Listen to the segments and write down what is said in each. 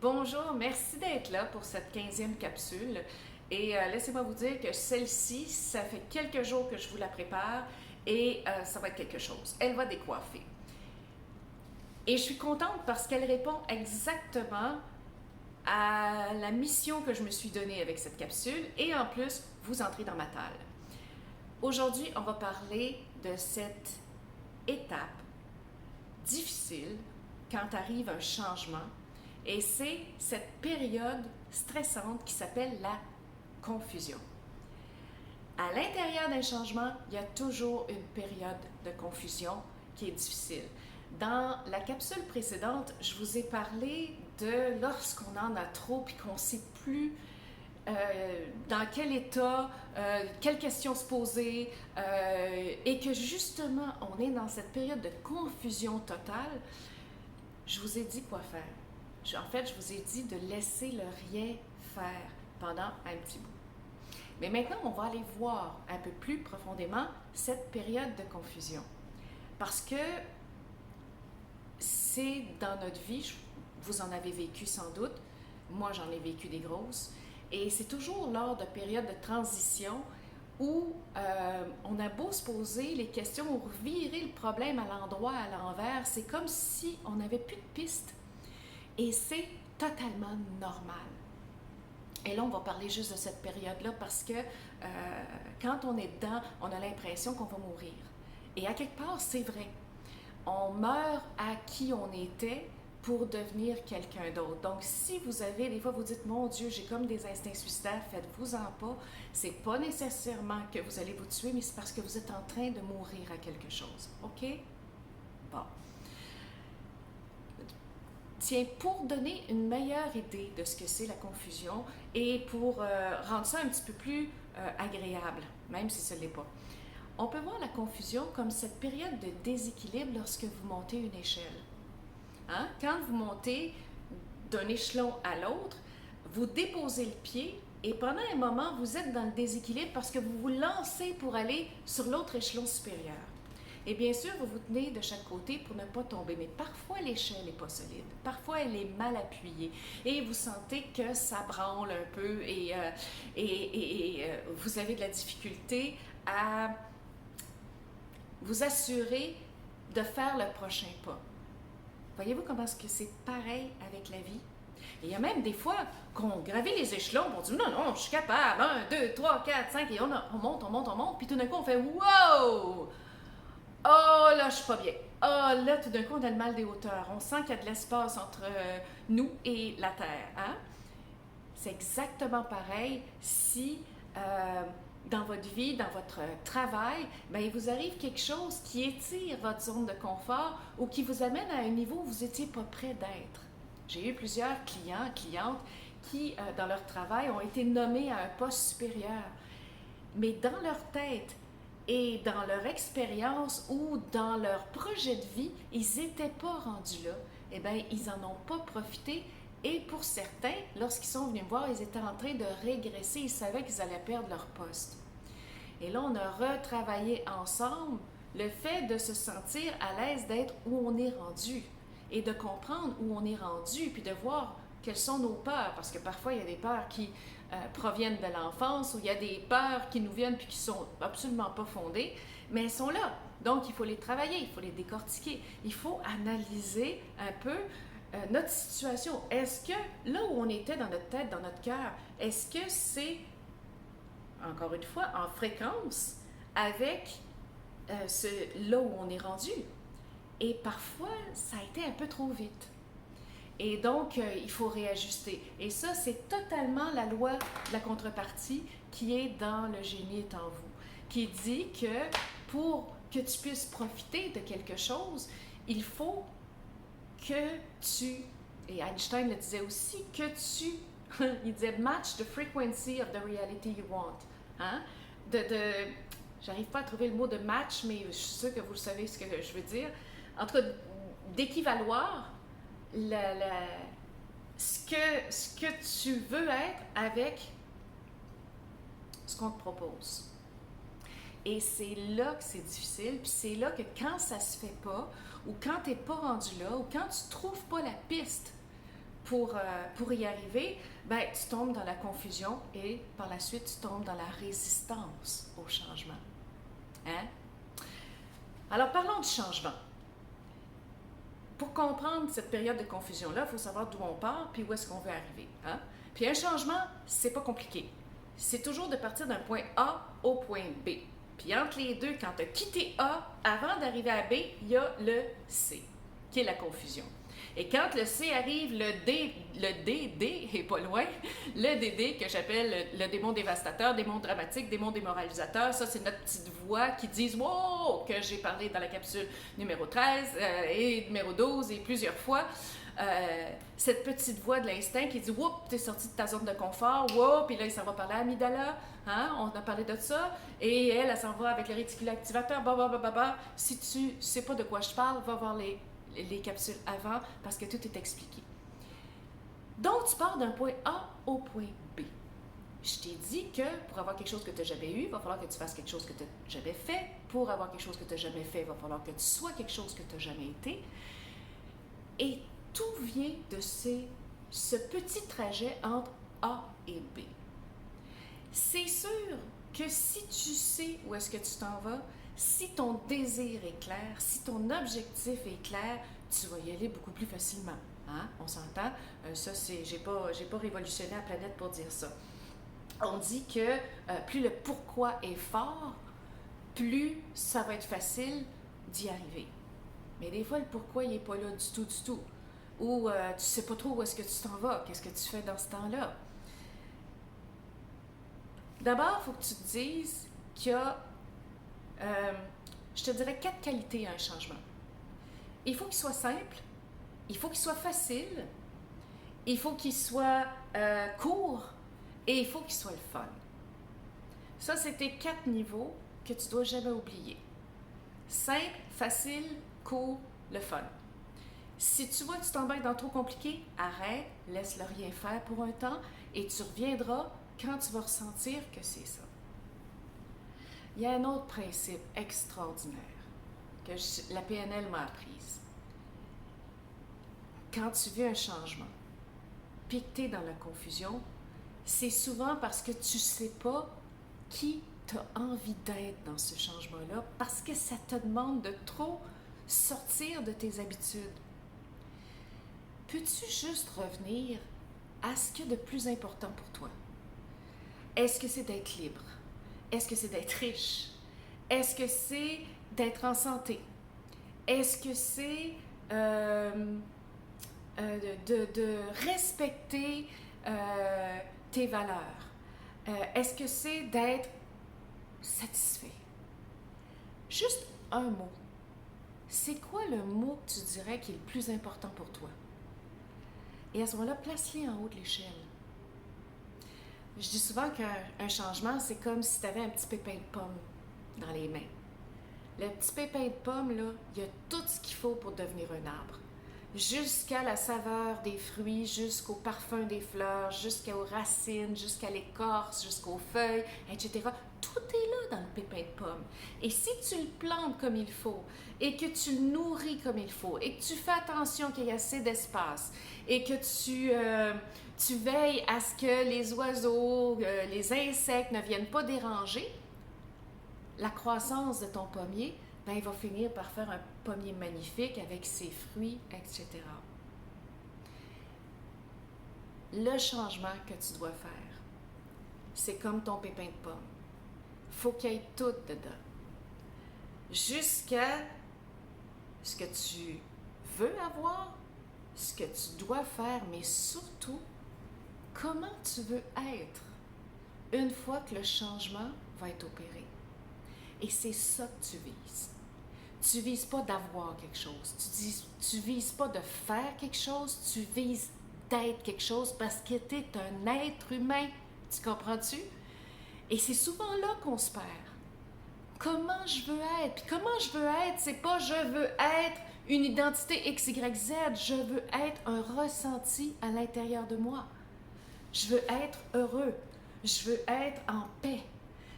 Bonjour, merci d'être là pour cette 15e capsule. Et laissez-moi vous dire que celle-ci, ça fait quelques jours que je vous la prépare et ça va être quelque chose. Elle va décoiffer. Et je suis contente parce qu'elle répond exactement à la mission que je me suis donnée avec cette capsule et en plus, vous entrez dans ma talle. Aujourd'hui, on va parler de cette étape difficile quand arrive un changement. Et c'est cette période stressante qui s'appelle la confusion. À l'intérieur d'un changement, il y a toujours une période de confusion qui est difficile. Dans la capsule précédente, je vous ai parlé de lorsqu'on en a trop et qu'on ne sait plus dans quel état, quelles questions se poser, et que justement on est dans cette période de confusion totale. Je vous ai dit quoi faire. En fait, je vous ai dit de laisser le rien faire pendant un petit bout. Mais maintenant, on va aller voir un peu plus profondément cette période de confusion. Parce que c'est dans notre vie, vous en avez vécu sans doute, moi j'en ai vécu des grosses, et c'est toujours lors de périodes de transition où on a beau se poser les questions ou revirer le problème à l'endroit, à l'envers, c'est comme si on n'avait plus de piste. Et c'est totalement normal. Et là, on va parler juste de cette période-là parce que quand on est dedans, on a l'impression qu'on va mourir. Et à quelque part, c'est vrai. On meurt à qui on était pour devenir quelqu'un d'autre. Donc, si vous avez, des fois, vous dites, mon Dieu, j'ai comme des instincts suicidaires, faites-vous-en pas. C'est pas nécessairement que vous allez vous tuer, mais c'est parce que vous êtes en train de mourir à quelque chose. OK? Bon. Tiens, pour donner une meilleure idée de ce que c'est la confusion et pour rendre ça un petit peu plus agréable, même si ce ne l'est pas, on peut voir la confusion comme cette période de déséquilibre lorsque vous montez une échelle. Hein? Quand vous montez d'un échelon à l'autre, vous déposez le pied et pendant un moment, vous êtes dans le déséquilibre parce que vous vous lancez pour aller sur l'autre échelon supérieur. Et bien sûr, vous vous tenez de chaque côté pour ne pas tomber, mais parfois l'échelle n'est pas solide, parfois elle est mal appuyée et vous sentez que ça branle un peu et vous avez de la difficulté à vous assurer de faire le prochain pas. Voyez-vous comment est-ce que c'est pareil avec la vie? Et il y a même des fois qu'on gravit les échelons, on dit non, non, je suis capable, 1, 2, 3, 4, 5, et on monte, puis tout d'un coup on fait wow! Oh là, je suis pas bien. Oh là, tout d'un coup, on a le mal des hauteurs. On sent qu'il y a de l'espace entre nous et la Terre. Hein? C'est exactement pareil si dans votre vie, dans votre travail, ben, il vous arrive quelque chose qui étire votre zone de confort ou qui vous amène à un niveau où vous n'étiez pas prêt d'être. J'ai eu plusieurs clients, clientes qui, dans leur travail, ont été nommés à un poste supérieur. Mais dans leur tête, et dans leur expérience ou dans leur projet de vie, ils n'étaient pas rendus là. Eh bien, ils n'en ont pas profité. Et pour certains, lorsqu'ils sont venus me voir, ils étaient en train de régresser. Ils savaient qu'ils allaient perdre leur poste. Et là, on a retravaillé ensemble le fait de se sentir à l'aise d'être où on est rendu et de comprendre où on est rendu, puis de voir quelles sont nos peurs, parce que parfois, il y a des peurs qui proviennent de l'enfance, ou il y a des peurs qui nous viennent puis qui sont absolument pas fondées, mais elles sont là. Donc, il faut les travailler, il faut les décortiquer, il faut analyser un peu notre situation. Est-ce que là où on était dans notre tête, dans notre cœur, est-ce que c'est, encore une fois, en fréquence avec là où on est rendu? Et parfois, ça a été un peu trop vite. Et donc, il faut réajuster. Et ça, c'est totalement la loi de la contrepartie qui est dans Le génie est en vous, qui dit que pour que tu puisses profiter de quelque chose, il faut que tu, et Einstein le disait aussi, que tu, il disait match the frequency of the reality you want. Hein? J'arrive pas à trouver le mot de match, mais je suis sûre que vous savez ce que je veux dire. En tout cas, d'équivaloir ce que tu veux être avec ce qu'on te propose. Et c'est là que c'est difficile, puis c'est là que quand ça se fait pas, ou quand tu n'es pas rendu là, ou quand tu ne trouves pas la piste pour y arriver, ben, tu tombes dans la confusion et par la suite, tu tombes dans la résistance au changement. Hein? Alors, parlons du changement. Pour comprendre cette période de confusion-là, il faut savoir d'où on part puis où est-ce qu'on veut arriver. Hein? Puis un changement, c'est pas compliqué. C'est toujours de partir d'un point A au point B. Puis entre les deux, quand tu as quitté A, avant d'arriver à B, il y a le C, qui est la confusion. Et quand le C arrive, le D est pas loin, le DD que j'appelle le démon dévastateur, démon dramatique, démon démoralisateur, ça c'est notre petite voix qui dit « Wow! » que j'ai parlé dans la capsule numéro 13 et numéro 12 et plusieurs fois. Cette petite voix de l'instinct qui dit « Whoop, t'es sorti de ta zone de confort, whoop! » Puis là, il s'en va parler à Amygdala, hein? On a parlé de ça, et elle s'en va avec le réticule activateur, Si tu sais pas de quoi je parle, va voir les capsules avant parce que tout est expliqué. Donc, tu pars d'un point A au point B. Je t'ai dit que pour avoir quelque chose que tu n'as jamais eu, il va falloir que tu fasses quelque chose que tu n'as jamais fait. Pour avoir quelque chose que tu n'as jamais fait, il va falloir que tu sois quelque chose que tu n'as jamais été. Et tout vient de ce petit trajet entre A et B. C'est sûr que si tu sais où est-ce que tu t'en vas, si ton désir est clair, si ton objectif est clair, tu vas y aller beaucoup plus facilement. Hein? On s'entend? Ça, j'ai pas révolutionné la planète pour dire ça. On dit que plus le pourquoi est fort, plus ça va être facile d'y arriver. Mais des fois, le pourquoi, il n'est pas là du tout. Ou tu ne sais pas trop où est-ce que tu t'en vas, qu'est-ce que tu fais dans ce temps-là. D'abord, il faut que tu te dises qu'il y a, je te dirais, 4 qualités à un changement. Il faut qu'il soit simple, il faut qu'il soit facile, il faut qu'il soit court et il faut qu'il soit le fun. Ça, c'est tes 4 niveaux que tu ne dois jamais oublier. Simple, facile, court, le fun. Si tu vois que tu t'embarques dans trop compliqué, arrête, laisse-le rien faire pour un temps et tu reviendras quand tu vas ressentir que c'est ça. Il y a un autre principe extraordinaire que la PNL m'a apprise. Quand tu vis un changement, puis que tu es dans la confusion, c'est souvent parce que tu ne sais pas qui tu as envie d'être dans ce changement-là, parce que ça te demande de trop sortir de tes habitudes. Peux-tu juste revenir à ce qu'il y a de plus important pour toi? Est-ce que c'est d'être libre? Est-ce que c'est d'être riche? Est-ce que c'est d'être en santé? Est-ce que c'est de respecter tes valeurs? Est-ce que c'est d'être satisfait? Juste un mot. C'est quoi le mot que tu dirais qui est le plus important pour toi? Et à ce moment-là, place-les en haut de l'échelle. Je dis souvent qu'un changement, c'est comme si tu avais un petit pépin de pomme dans les mains. Le petit pépin de pomme, là, il y a tout ce qu'il faut pour devenir un arbre. Jusqu'à la saveur des fruits, jusqu'au parfum des fleurs, jusqu'aux racines, jusqu'à l'écorce, jusqu'aux feuilles, etc. Tout est là dans le pépin de pomme. Et si tu le plantes comme il faut, et que tu le nourris comme il faut, et que tu fais attention qu'il y ait assez d'espace, et que tu veilles à ce que les oiseaux, les insectes ne viennent pas déranger, la croissance de ton pommier, ben, il va finir par faire un pommier magnifique avec ses fruits, etc. Le changement que tu dois faire, c'est comme ton pépin de pomme. Faut qu'il y ait tout dedans. Jusqu'à ce que tu veux avoir, ce que tu dois faire, mais surtout, comment tu veux être une fois que le changement va être opéré. Et c'est ça que tu vises. Tu vises pas d'avoir quelque chose. Tu vises pas de faire quelque chose. Tu vises d'être quelque chose parce que tu es un être humain. Tu comprends-tu? Et c'est souvent là qu'on se perd. Comment je veux être? Puis comment je veux être, c'est pas je veux être une identité X, Y, Z. Je veux être un ressenti à l'intérieur de moi. Je veux être heureux. Je veux être en paix.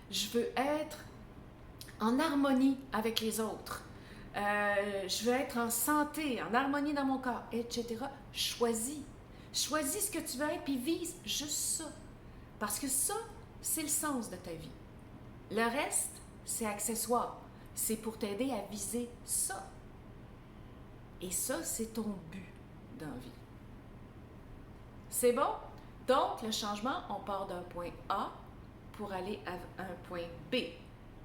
Je veux être en harmonie avec les autres. Je veux être en santé, en harmonie dans mon corps, etc. Choisis. Choisis ce que tu veux être, puis vise juste ça. Parce que ça, c'est le sens de ta vie. Le reste, c'est accessoire. C'est pour t'aider à viser ça. Et ça, c'est ton but dans la vie. C'est bon? Donc, le changement, on part d'un point A pour aller à un point B.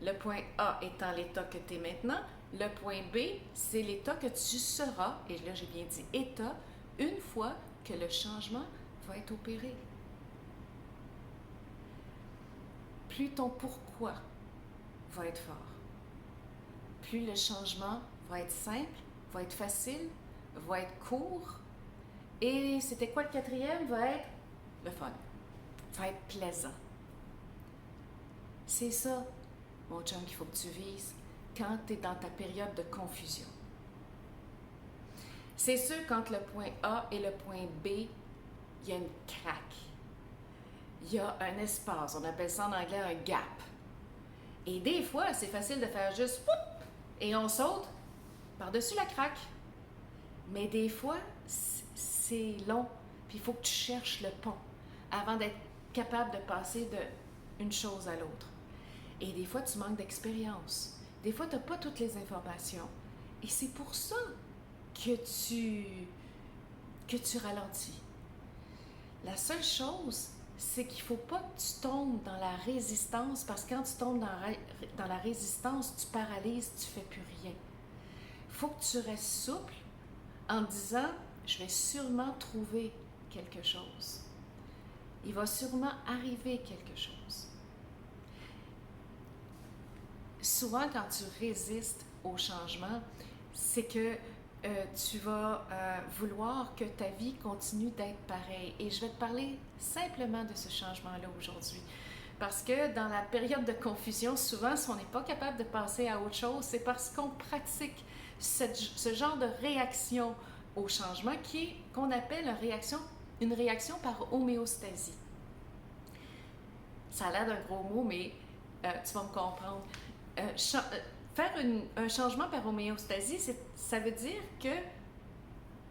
Le point A étant l'état que tu es maintenant. Le point B, c'est l'état que tu seras, et là j'ai bien dit état, une fois que le changement va être opéré. Plus ton pourquoi va être fort, plus le changement va être simple, va être facile, va être court. Et c'était quoi le quatrième? Va être le fun, va être plaisant. C'est ça, mon chum, qu'il faut que tu vises quand tu es dans ta période de confusion. C'est sûr, quand le point A et le point B, il y a une craque. Il y a un espace, on appelle ça en anglais un gap. Et des fois, c'est facile de faire juste whoop, et on saute par-dessus la craque. Mais des fois, c'est long, puis il faut que tu cherches le pont avant d'être capable de passer d'une chose à l'autre. Et des fois, tu manques d'expérience. Des fois, tu n'as pas toutes les informations. Et c'est pour ça que tu ralentis. La seule chose, c'est qu'il ne faut pas que tu tombes dans la résistance, parce que quand tu tombes dans la résistance, tu paralyses, tu ne fais plus rien. Il faut que tu restes souple en disant, je vais sûrement trouver quelque chose. Il va sûrement arriver quelque chose. Souvent, quand tu résistes au changement, c'est que tu vas vouloir que ta vie continue d'être pareille. Et je vais te parler simplement de ce changement-là aujourd'hui. Parce que dans la période de confusion, souvent, si on n'est pas capable de passer à autre chose, c'est parce qu'on pratique ce genre de réaction au changement qu'on appelle une réaction par homéostasie. Ça a l'air d'un gros mot, mais tu vas me comprendre. Faire un changement par homéostasie, ça veut dire que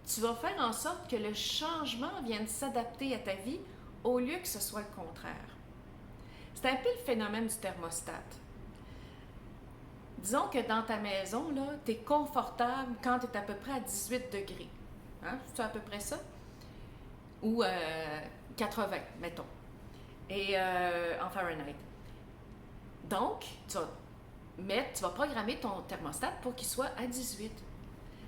tu vas faire en sorte que le changement vienne s'adapter à ta vie au lieu que ce soit le contraire. C'est un peu le phénomène du thermostat. Disons que dans ta maison, tu es confortable quand tu es à peu près à 18 degrés. Hein? C'est à peu près ça? Ou 80, mettons. Et en Fahrenheit. Donc, tu vas programmer ton thermostat pour qu'il soit à 18.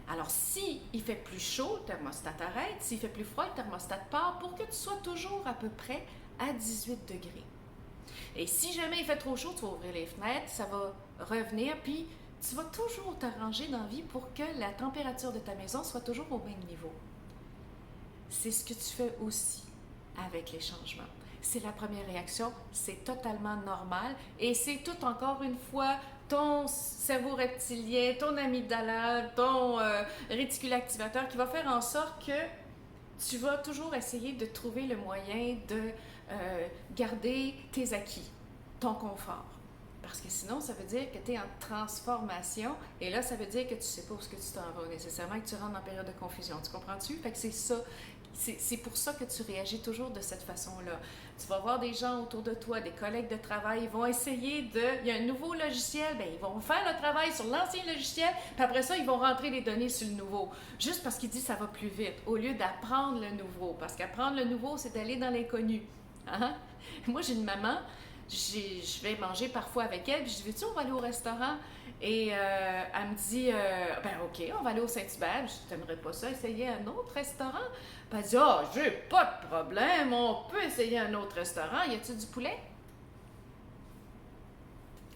Alors, si il fait plus chaud, le thermostat arrête. S'il fait plus froid, le thermostat part pour que tu sois toujours à peu près à 18 degrés. Et si jamais il fait trop chaud, tu vas ouvrir les fenêtres, ça va revenir, puis tu vas toujours t'arranger dans la vie pour que la température de ta maison soit toujours au même niveau. C'est ce que tu fais aussi avec les changements. C'est la première réaction, c'est totalement normal et c'est tout encore une fois ton cerveau reptilien, ton amygdala, ton réticule activateur qui va faire en sorte que tu vas toujours essayer de trouver le moyen de garder tes acquis, ton confort. Parce que sinon, ça veut dire que tu es en transformation et là, ça veut dire que tu ne sais pas où est-ce que tu t'en vas nécessairement, que tu rentres en période de confusion. Tu comprends-tu? Fait que c'est ça. C'est pour ça que tu réagis toujours de cette façon-là. Tu vas voir des gens autour de toi, des collègues de travail, ils vont essayer il y a un nouveau logiciel, bien, ils vont faire le travail sur l'ancien logiciel, puis après ça, ils vont rentrer les données sur le nouveau, juste parce qu'ils disent que ça va plus vite, au lieu d'apprendre le nouveau. Parce qu'apprendre le nouveau, c'est d'aller dans l'inconnu. Hein? Moi, j'ai une maman, je vais manger parfois avec elle, puis je dis, veux-tu, on va aller au restaurant? Et elle me dit, ben OK, on va aller au Saint-Hubert. Je dis, t'aimerais pas ça, essayer un autre restaurant? Puis elle dit, ah, oh, j'ai pas de problème, on peut essayer un autre restaurant. Y a-t-il du poulet?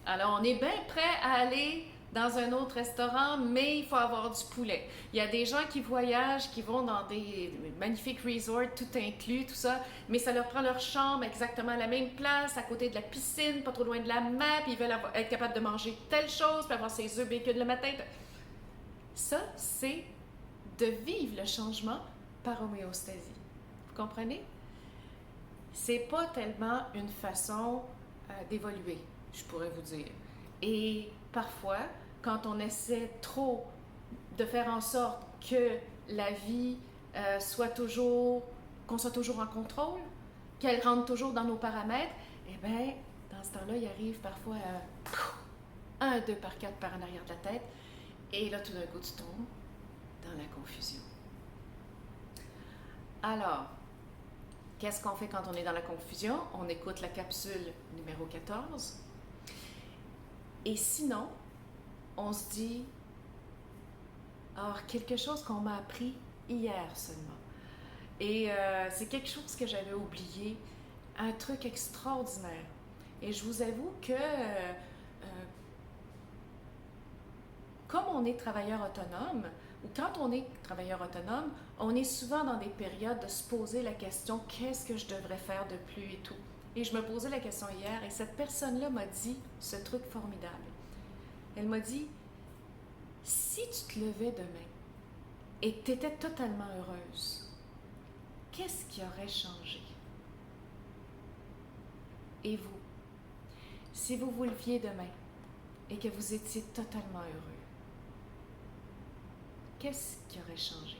Alors, on est bien prêt à aller dans un autre restaurant, mais il faut avoir du poulet. Il y a des gens qui voyagent, qui vont dans des magnifiques resorts, tout inclus, tout ça, mais ça leur prend leur chambre exactement à la même place, à côté de la piscine, pas trop loin de la mer, puis ils veulent être capables de manger telle chose, puis avoir ses œufs bacon le matin. Ça, c'est de vivre le changement par homéostasie. Vous comprenez? C'est pas tellement une façon d'évoluer, je pourrais vous dire. Et parfois, quand on essaie trop de faire en sorte que la vie soit toujours qu'on soit toujours en contrôle, qu'elle rentre toujours dans nos paramètres, eh bien, dans ce temps-là, il arrive parfois un 2 par 4 par en arrière de la tête, et là, tout d'un coup, tu tombes dans la confusion. Alors, qu'est-ce qu'on fait quand on est dans la confusion? On écoute la capsule numéro 14. Et sinon, on se dit, quelque chose qu'on m'a appris hier seulement. Et c'est quelque chose que j'avais oublié, un truc extraordinaire. Et je vous avoue que comme on est travailleur autonome, ou quand on est travailleur autonome, on est souvent dans des périodes de se poser la question « qu'est-ce que je devrais faire de plus » et tout. Et je me posais la question hier, et cette personne-là m'a dit ce truc formidable. Elle m'a dit « si tu te levais demain et que tu étais totalement heureuse, qu'est-ce qui aurait changé? » Et vous, si vous vous leviez demain et que vous étiez totalement heureux, qu'est-ce qui aurait changé?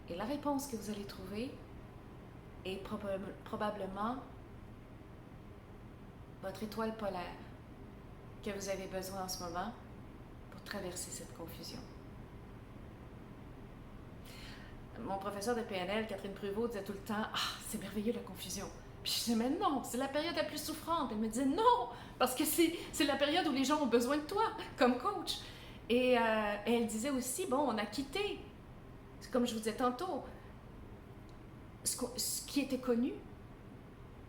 Et la réponse que vous allez trouver est probablement votre étoile polaire que vous avez besoin en ce moment pour traverser cette confusion. Mon professeur de PNL, Catherine Pruvot, disait tout le temps « Ah, c'est merveilleux la confusion ». Puis je disais « Mais non, c'est la période la plus souffrante ». Elle me disait « Non, parce que c'est la période où les gens ont besoin de toi comme coach ». Et elle disait aussi, bon, on a quitté, comme je vous disais tantôt, ce qui était connu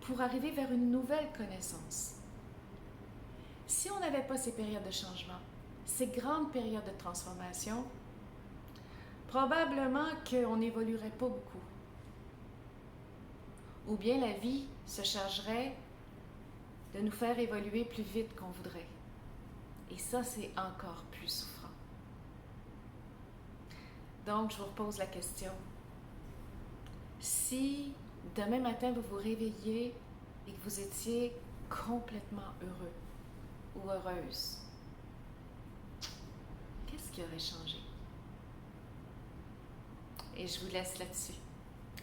pour arriver vers une nouvelle connaissance. Si on n'avait pas ces périodes de changement, ces grandes périodes de transformation, probablement qu'on n'évoluerait pas beaucoup. Ou bien la vie se chargerait de nous faire évoluer plus vite qu'on voudrait. Et ça, c'est encore plus souffrant. Donc, je vous repose la question. Si demain matin, vous vous réveillez et que vous étiez complètement heureux ou heureuse, qu'est-ce qui aurait changé? Et je vous laisse là-dessus.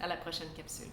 À la prochaine capsule.